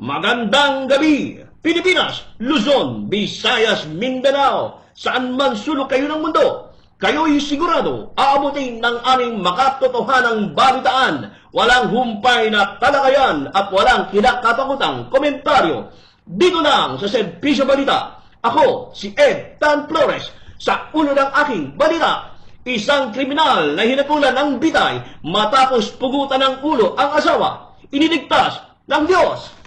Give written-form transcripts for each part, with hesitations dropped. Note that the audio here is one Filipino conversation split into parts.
Magandang gabi, Pilipinas, Luzon, Visayas, Mindanao, saan man sulok kayo ng mundo. Kayo'y sigurado aabutin ng aming makatotohanang balitaan, walang humpay na talakayan at walang kinakatakutang komentaryo. Dito lang sa Servisyo Balita, ako si Ed Tan Flores. Sa ulo ng aking balita, isang kriminal na hinatulan ng bitay matapos pugutan ng ulo ang asawa, iniligtas ng Diyos.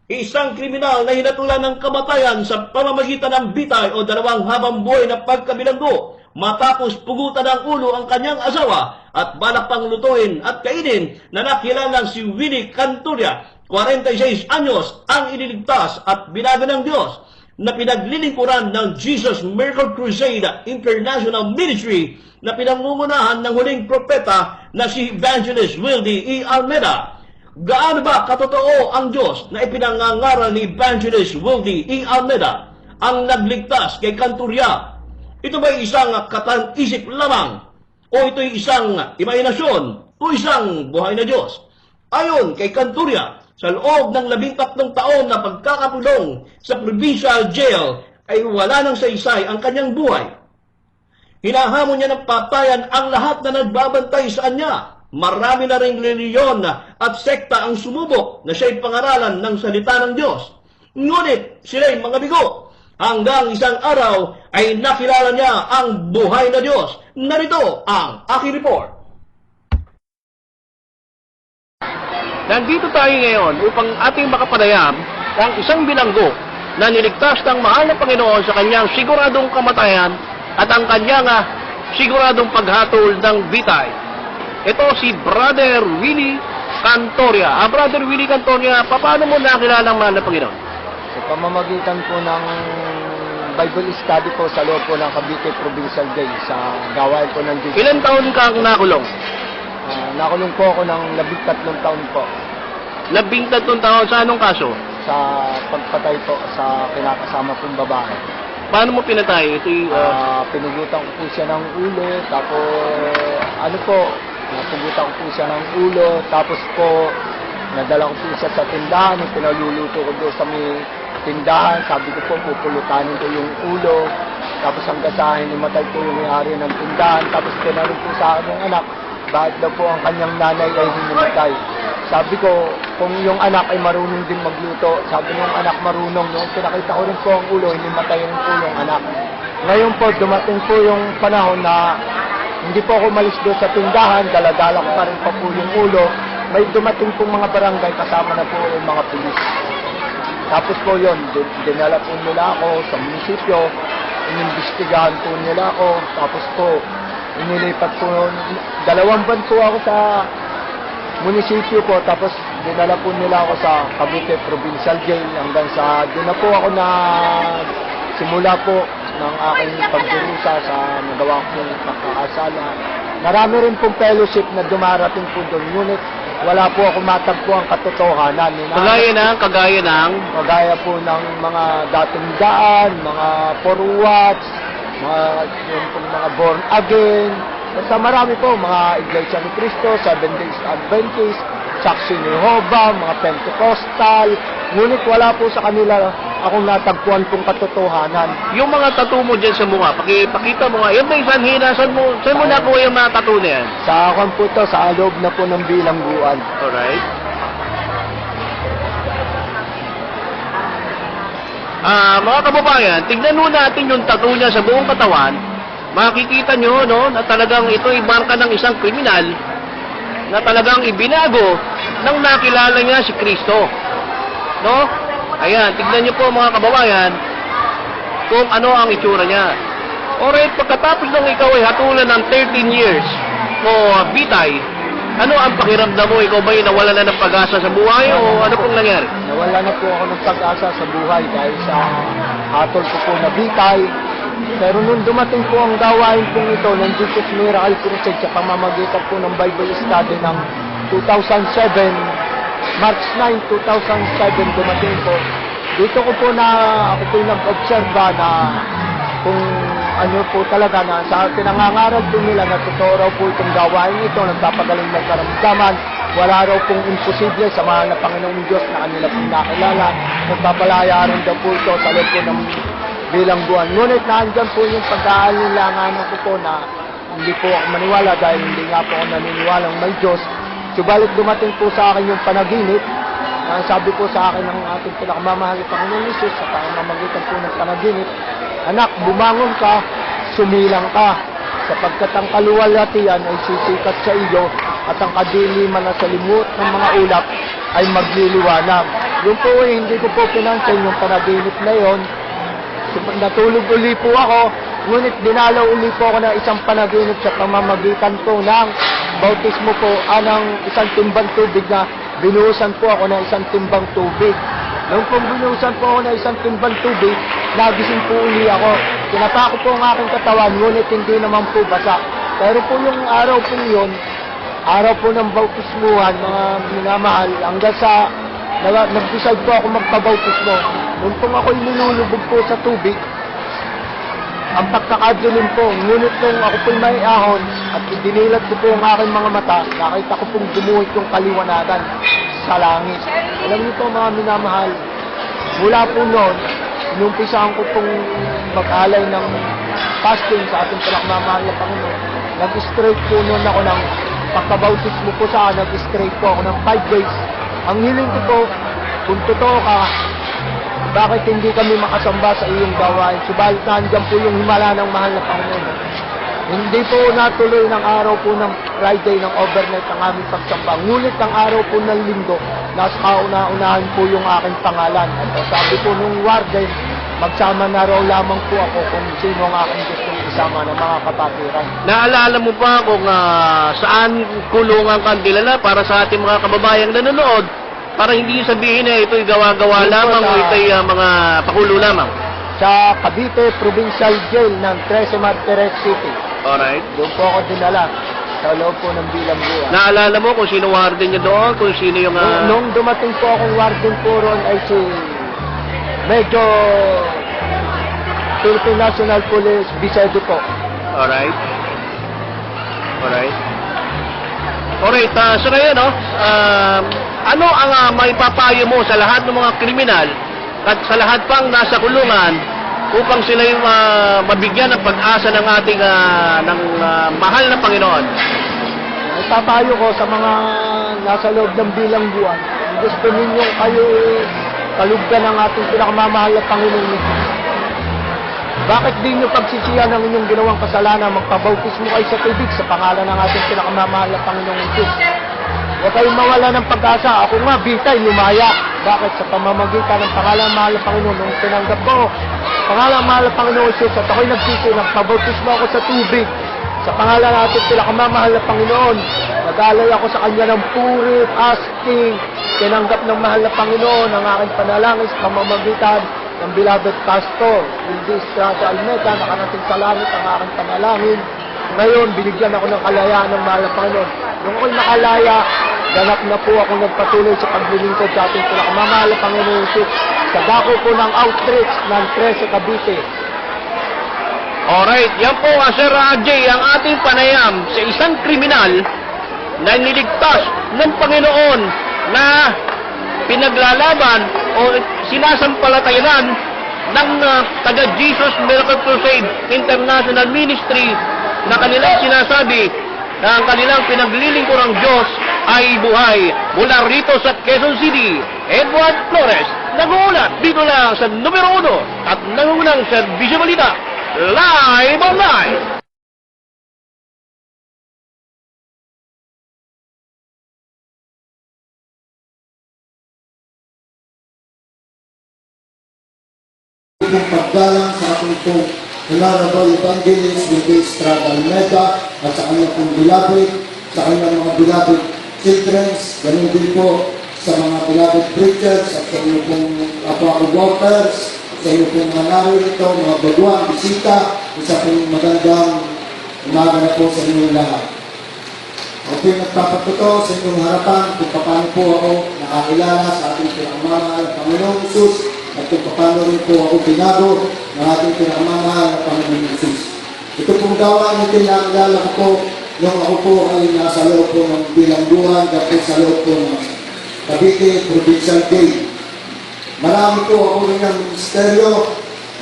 Isang kriminal na hinatulan ng kamatayan sa pamamagitan ng bitay o dalawang habang buhay na pagkabilanggo matapos pugutan ng ulo ang kanyang asawa at balak pang lutuin at kainin na nakilalang si Willie Canturia, 46 anyos, ang iniligtas at binago ng Diyos na pinaglilingkuran ng Jesus Miracle Crusade International Ministry na pinangungunahan ng huling propeta na si Evangelist Willie E. Almeida. Gaano ba katotoo ang Diyos na ipinangangaral ni Evangelist Willie E. Almeida ang nagligtas kay Canturia? Ito ba isang katang-isip lamang? O ito'y isang imahinasyon o isang buhay na Diyos? Ayon kay Canturia, sa loob ng 13 taon na pagkakapulong sa provincial jail ay wala nang saysay ang kanyang buhay. Hinahamon niya ng patayan ang lahat na nagbabantay sa kanya. Marami na ring reliyon at sekta ang sumubok na siya'y pangaralan ng salita ng Diyos. Ngunit sila'y mga bigo. Hanggang isang araw ay nakilala niya ang buhay na Diyos. Narito ang aking report. Nandito tayo ngayon upang ating makapanayam ng isang bilanggo na niligtas ng mahal na Panginoon sa kanyang siguradong kamatayan at ang kanyang siguradong paghatol ng bitay. Ito si Brother Willie Canturia. Brother Willie Canturia, paano mo nakilala ang mahal na Panginoon? Sa pamamagitan po ng Bible study po sa loob po ng Cavite Provincial Jail sa gawain po ng Diyos. Ilan taon kang nakulong? Nakulong po ako ng 13 taon po. 13 taon sa anong kaso? Sa pagpatay po sa kinakasama pong babae. Paano mo pinatay? Pinugutan ko po siya ng ulo, tapos napugutan ko po siya ng ulo, tapos po nadala ko po siya sa tindahan, pinaluluto ko doon sa may tindahan, sabi ko po pupulutanin ko yung ulo, tapos hanggang sa hinimatay po yung may-ari ng tindahan, tapos tinanong po sa akin yung anak, bakit daw po ang kanyang nanay ay hinimatay. Sabi ko, kung yung anak ay marunong din magluto, sabi ng anak marunong, nung pinakita ko rin po ang ulo, hinimatay rin po yung anak. Ngayon po, dumating po yung panahon na hindi po ako malis doon sa tindahan, daladala ko pa rin pa po yung ulo, may dumating pong mga barangay, kasama na po yung mga pulis. Tapos po yun, dinala po nila ako sa munisipyo, inimbestigahan po nila ako, tapos po, inilipat po, 2 buwan po ako sa munisipyo po, tapos dinala po nila ako sa Cavite Provincial Jail, hanggang sa, doon na po ako na simula po ng aking pagdurusa sa nagawa kong pagkakasala. Marami rin pong fellowship na dumarating po doon, ngunit wala po ako matagpo ang katotohanan. Kagaya po ng mga dating daan, mga forwards, mga born again. Basta marami po, mga Iglesia ni Cristo, 7 Days Adventist, Saksi ni Jehovah, mga Pentecostal. Ngunit wala po sa kanila akong natagpuan pong katotohanan. Yung mga tattoo mo dyan sa mukha, pakita mo nga, yun ba yung sanhina? Saan mo nakuha yung mga tattoo na yan? Sa akin po ito, sa loob na po ng bilangguan. Alright. Mga kababayan, tignan mo natin yung tattoo niya sa buong katawan. Makikita nyo, no, na talagang ito ay marka ng isang kriminal na talagang ibinago nang nakilala niya si Kristo. No? Ayan, tignan nyo po mga kababayan kung ano ang itsura niya. Alright, pagkatapos nung ikaw ay hatulan ng 13 years o bitay, ano ang pakiramdam mo? Ikaw ba yung nawala na ng pag-asa sa buhay o ano pong nangyari? Nawala na po ako ng pag-asa sa buhay dahil sa hatol ko po na bitay. Pero nung dumating po ang gawain po ito ng Jesus Miracle Crusade sa pamamagitan po ng Bible Study ng 2007, March 9, 2007 dumating po. Dito ko po ako po nag-observa na kung ano po talaga na sa pinangangaral po nila na totoo raw po itong gawain ito, nagpapagaling ng karamdaman, wala raw pong imposible sa mahal na Panginoong Diyos na kanila pong nakilala. Nagpapalaya rin daw po ito sa loob po ng bilangguan. Ngunit naandyan po yung pag-aalinlanganan ko po na hindi po ako maniwala dahil hindi nga po ako naniniwalang may Diyos. Subalit dumating po sa akin yung panaginip. Sabi po sa akin ng ating pinakamamahal na Panginoong Isus sa pamamagitan po ng panaginip, anak, bumangon ka, sumilang ka, sapagkat ang kaluwalhatian ay sisikat sa iyo at ang kadiliman na sa limot ng mga ulap ay magliliwanag. Yun po ay hindi ko po pinansin yung panaginip na yon. Natulog uli po ako, ngunit dinalaw uli po ako ng isang panaginip sa pamamagitan po ng bautismo po ng isang timbang tubig na binuhusan po ako ng isang timbang tubig. Nung pong binuhusan po ako ng isang timbang tubig, nagising po uli ako. Tinapa ko po ang aking katawan, ngunit hindi naman po basa. Pero po yung araw po yun, araw po ng bautismuhan, mga minamahal, hanggang sa nag-decide po ako magpabautismo. Nung pong ako'y nilulubog po sa tubig, ang pagkakadilim po, ngunit nung ako po'y may ahon at idinilat ko po ang aking mga mata, nakita ko pong gumuhit yung kaliwanagan sa langit. Alam niyo po mga minamahal, mula po noon, inumpisahan ko pong mag-alay ng fasting sa ating pinakamamahal na Panginoon. Nag-straight po noon ako ng pagkabautismo po sa akin, nag-straight po ako ng 5 days. Ang hiling ko po, kung totoo ka, bakit hindi kami makasamba sa iyong gawain? Subalit nandiyan po yung himala ng mahal na Panginoon. Hindi po natuloy ng araw po ng Friday ng overnight ang aming pagsamba. Ngunit ang araw po ng linggo, nasa kauna-unahan po yung aking pangalan. At sabi po nung warden, magsama na raw lamang po ako kung sino ang aking gustong isama ng mga kapatiran. Naalala mo ba kung saan kulungan kang dilala para sa ating mga kababayang nanonood? Para hindi sabihin na ito'y gawa-gawa lamang o ito'y mga pakulo lamang. Sa Cavite Provincial Jail ng 13 Martires City. Alright. Doon po ako dinala sa loob po ng bilangguan. Naalala mo kung sino warden niya doon? Kung sino yung... Nung dumating po akong warden po ron ay si medyo Philippine National Police Bisedo po. Alright. Alright. Alright, so ngayon, no? Ano ang maipapayo mo sa lahat ng mga kriminal at sa lahat pang nasa kulungan upang sila yung mabigyan ng pag-asa ng ating mahal na Panginoon? Ipapayo ko sa mga nasa loob ng bilangguan, gusto ninyong kayo kalugdan ng ating pinakamamahal na Panginoon. Bakit di nyo pagsisiyan ang inyong ginawang kasalanan, magpabautismo kayo sa tubig sa pangalan ng ating pinakamamahal na Panginoong Diyos? Huwag kayong mawala ng pag-asa. Ako nga, bitay, lumaya. Bakit? Sa pamamagitan ng pangalan ng mahal na Panginoon, nung tinanggap ko, pangalan ng mahal na Panginoon Diyos, at ako'y nagsisi, nagpabautismo ako sa tubig. Sa pangalan ng ating pinakamamahal na Panginoon, nag-alay ako sa Kanya ng puri, asking, tinanggap ng mahal na Panginoon ang aking panalangin sa pamamagitan ng beloved pastor, Hindi Estrada Almeda, nakarating sa langit ang aking panalangin. Ngayon, binigyan ako ng kalayaan ng mahal na Panginoon. Nung ako'y nakalaya, ganap na po ako nagpatuloy sa paglilingkod sa ating pinakamamahal na Panginoon Jesus sa dako po ng outreach ng 13 Cavite. Alright, yan po Sir Jay, ang ating panayam sa isang kriminal na niligtas ng Panginoon na pinaglalaban o sinasampalatayanan ng taga Jesus Miracle Crusade International Ministry na kanilang sinasabi na ang kanilang pinaglilingkurang Diyos ay buhay. Mula rito sa Quezon City, Edward Flores, nag-uulat dito lang sa numero 1 at nangungunang Serbisyo Balita, Live Online. Ng paggalang sa ating pong Honorable Evangelist Luis Estrada Almeda at sa kanyang pong beloved, sa kanyang mga beloved children, ganun din po sa mga beloved preachers at sa inyong pong workers, sa inyong pong mga narito, mga baguang, bisita, isa pong magandang umaga na po sa inyong lahat. Ako po yung nagpapatuto sa inyong harapan kung paano po ako nakakilala sa ating pinakamamahal na Panginoong Jesus at kung paano rin po ako binago ng ating pinakamamahal na Panginoong Jesus. Ito pong gawain na tinakilala ko po nung ako po ay nasa loob po ng bilangguan, dahil sa loob po ng Cavite Provincial Day. Marami po ako rin ng ministeryo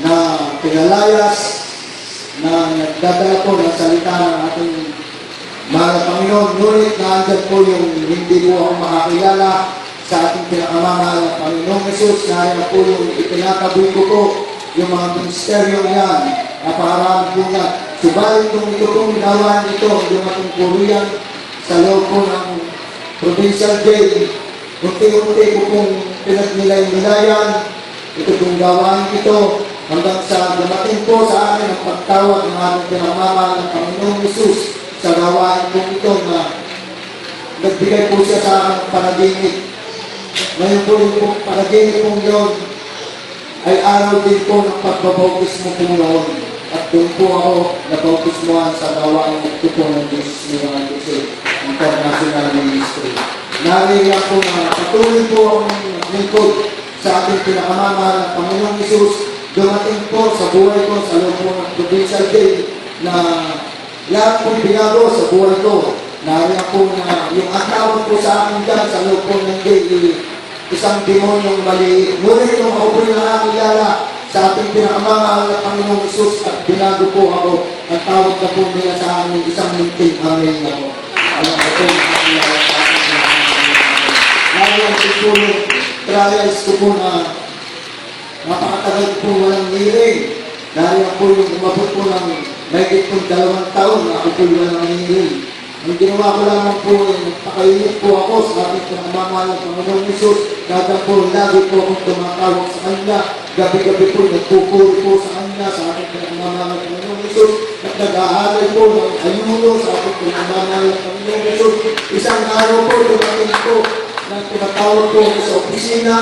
na pinalayas, na nagdadala po ng salita ng ating mga Panginoon. Ngunit naandyan po yung hindi po ako makakilala sa ating pinakamamahal na Panginoong Jesus. Naandyan po yung itinataboy ko po yung mga ministeryo yan. Napakarami po yan. Subalit kung ito pong gawain ito, yung ating puriyan sa loob po ng Provincial Day, unti-unti ko pong pinagnilay-nilayan, ito pong gawain ito, hanggang sa dumating po sa akin ang pagtawag ng ating pinamamahal ng Panginoong Jesus sa gawain po ito na nagbigay po siya sa akin ng panaginip. Ngayon po yung panaginip po yun ay araw din po ng pagbabautismo po noon. At doon po ako nabautismohan sa gawain ito po ng Jesus Milanese International Ministry. Nariyan po na patuloy po ang lingkod sa ating pinakamamahal ng Panginoong Jesus. Dumating po sa buhay ko sa loob po ng Provincial Day na lahat po binago sa buhay ko. Nariyan po na yung atawag po sa akin dyan sa loob po ng day, isang demonyong mali. Ngunit nung ako po yung nakakilala sa ating pinakamamahal na Panginoong Jesus at binago po ako, ang tawag na po nila sa akin isang minting amen na po. Alam ko po nakakilala sa ating nariyan po yung trials ko po na napakatagal po walang healing. Nariyan po yung umabot po ng mahigit po 2 taon na ako po walang healing. Ang ginawa ko lamang po, nagpakainit po ako sa ating pinakamamahal ng Panginoong Jesus. Dagang po, lagi po akong tumatawag sa Kanya. Gabi-gabi po, nagpupuri po sa Kanya, sa ating pinakamamahal ng Panginoong Jesus. At nag-aaral po ng ayuno sa ating pinakamamahal ng Panginoong Jesus. Isang araw po, dumating po, na tumatawag po ako sa opisina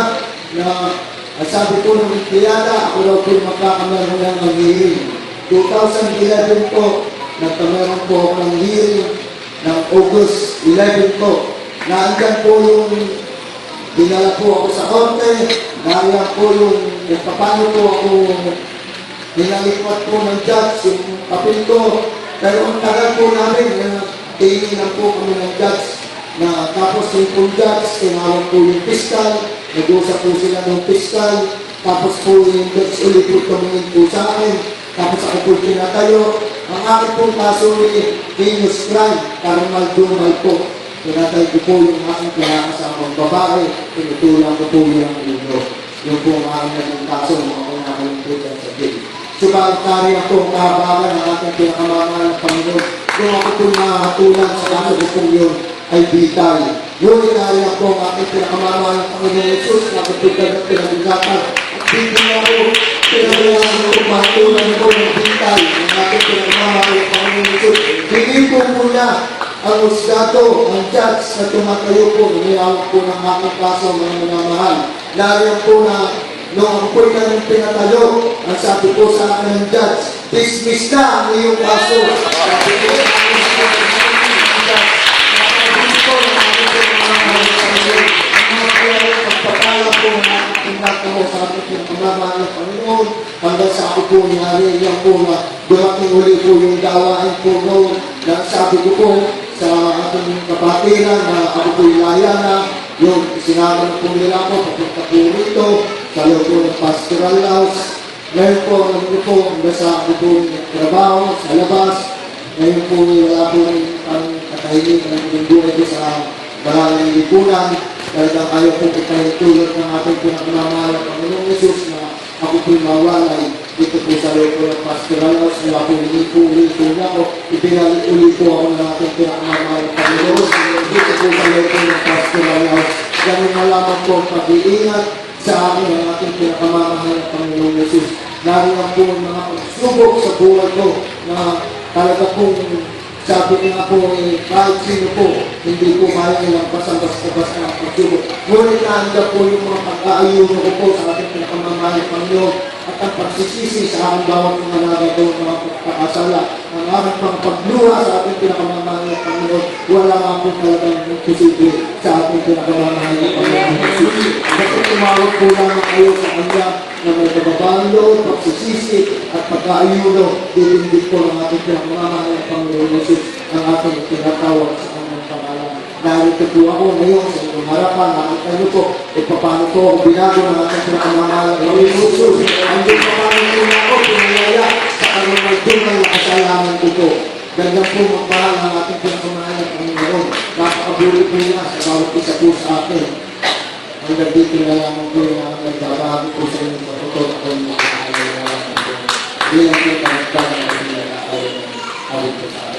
na ang sabi po ng empleyada, ako daw po magkakameron ng hearing. 2011 po, nagkameron po ako ng hearing ng August 11 po. Naandyan po yung dinala po ako sa korte, nariyan po yung paano po ako ninalipat po ng judge, yung papel ko. Pero ang tagal po namin, tingin lang po kami ng judge na tapos yung judge, tinawag po yung fiscal, nag-usap po sila ng fiscal, tapos po yung judge ulit po tumingin po sa akin, tapos ako po pinatayo. Ang akin pong kaso ni heinous crime, karumal-dumal po. Pinatay ko po yung aking pinakasamang babae, pinutulang ko po yung ulo. Yung po ang aking naging kaso, mga pinakalimputan sa jail. Subalit kariya po ang kahabagan ng ating pinakamamahal ng Panginoon. Kung ako po nakatulan sa kaso ko po yun, ay bitay. Ngunit kariya po ang ating pinakamamahal ng Panginoon Jesus, na kapitad ng pinagigatan. At dito na po, pinagalaan ko, matulan ko ng bitay, ng ating pinakamamahal ng Panginoon Jesus. Hindi po muna ang usgado, ang judge na tumatayo po, nilawag po ng aking kaso mga minamahal. Nariyan po na nung ako po'y nang pinatayo, ang sabi po sa akin ng judge, dismiss na ang iyong kaso. Sabi po sa akin ng judge, nakabili po ng aking pinamamahal ng Panginoon. Ang mga kaya pagpapala po ng aking pinatayo sa aking pinamamahal ng Panginoon, hanggang sa ako po nariyan po na dumating uli po yung gawain po noon, na sabi ko po, sa ating kapatiran na ako po'y laya na, yung sinama na po nila ako, papunta po rito, sa loob po ng pastoral house. Ngayon po, ano po, hanggang sa ako po trabaho, sa labas. Ngayon po, wala po ang katahimik ng buhay ko sa maraming lipunan. Talagang ayaw po ipahintulot ng ating pinakamamahal ng Panginoong Jesus na ako po'y mawalay. Dito po sa loob po ng pastoral house, wala po uli po na ako. Ibinalik uli po ako ng ating pinakamamahal ng Panginoon. Dito po sa loob po ng pastoral house. Ganun malaman po ang pag-iingat sa akin ang ating pinakamamahal ng Panginoong Jesus. Nariyan po ang mga pagsubok sa buhay ko na talaga pong sabi nga po kahit sino po, hindi po kaya nilang basta-basta ang pagsubok. Ngunit naanda po yung mga pag-aayuno ko po sa ating pinakamamahal ng Panginoon at ang pagsisisi sa aking bawat mga nagagawa ng mga pagkakasala, ang ang aming pang pagluha sa ating pinakamamahal na Panginoon, wala nga po talagang posible sa ating pinakamamahal na Panginoon. Kasi tumawag po naman kayo sa Kanya na may kababang loob, pagsisisi at pagkaayuno, din po ng ating pinakamamahal na Panginoon Jesus ang ating tinatawag sa kanyang pangalan. Narito po ako ngayon sa inyong harapan, nakita niyo po kung paano po ang binago ng ating pinakamamahal na Panginoon Jesus. Ang di paano po na ako pinalaya sa kanyang magdungan na kasalanan ko po. Ganyan po magmahal ang ating pinakamahal na Panginoon. Napakabuli po niya sa bawat isa po sa atin. Hanggang dito na lamang po yung nagbabahagi po sa inyong matutot ko ng mga kailangan ko. Bilang po ang nagdaan na pinag-aaral ng awit ko sa